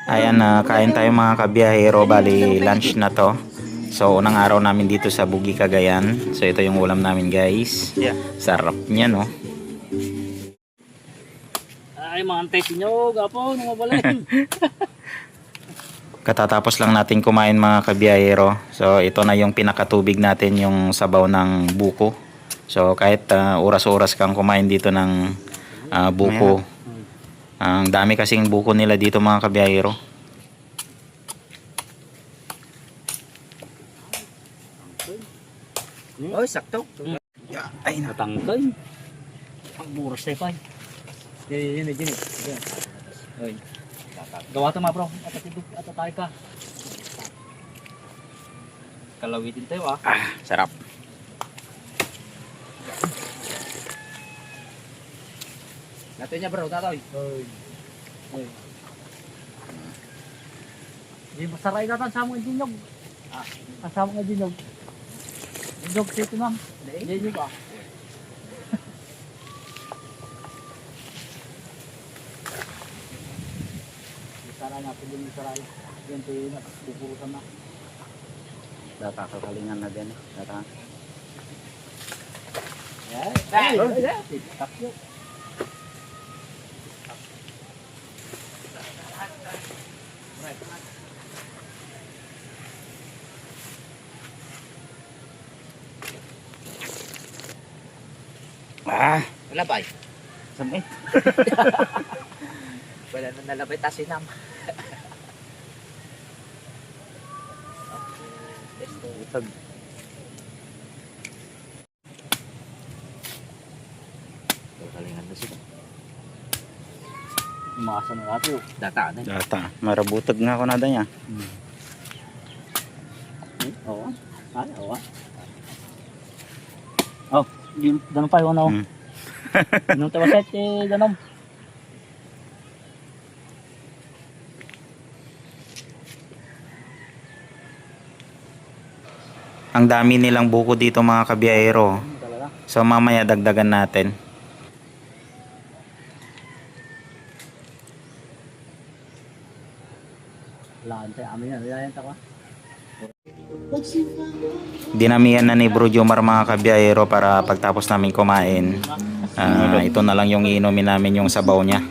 Ayan, kain tayo mga kabiyahero. Bali, lunch na to. So, unang araw namin dito sa Bugi, Cagayan. So, ito yung ulam namin, guys. Yeah. Sarap niya, no? Ay, mga antay sinyo, gapo, nung mabalin. Katatapos lang natin kumain mga kabiyahero. So, ito na yung pinakatubig natin, yung sabaw ng buko. So, kahit oras-oras kang kumain dito ng buko. Ang dami kasing buko nila dito mga kabiyahero. Oy, sakto. Ay, na. Natangkay. Ang buras tayo pa. Yun. Oy. Gawa ito mga bro. At tayo ka. Kalawitin tayo ah. Sarap. Natin niya bro, tatoy. Oy. Di masaray natin sa mga dinyog. Kasama nga dinyog. Dinyog sito ma'am. Dinyog ah. Saray natin din yung saray. Yan tayo na. Pupurusan na. Data kakalingan na din. Data. Ay! Takyo. Labay. Samay. Wala na nalabay tasinam. Itag. Kakalingan na sila. Umasa na natin. Data na. Data. Marabutag nga ako na niya. Oo. Ay, oo. Oh, ganun pa yung ano. Nung tawaset ganun. Ang dami nilang buko dito mga kabiyahero. Talaga. So mamaya dagdagan natin. Laan tayo. Amin yan. Layan tayo. Dinamihan na ni Bro Jomar mga kabiyahero para pagtapos namin kumain. Ito na lang yung iinumin namin yung sabaw niya.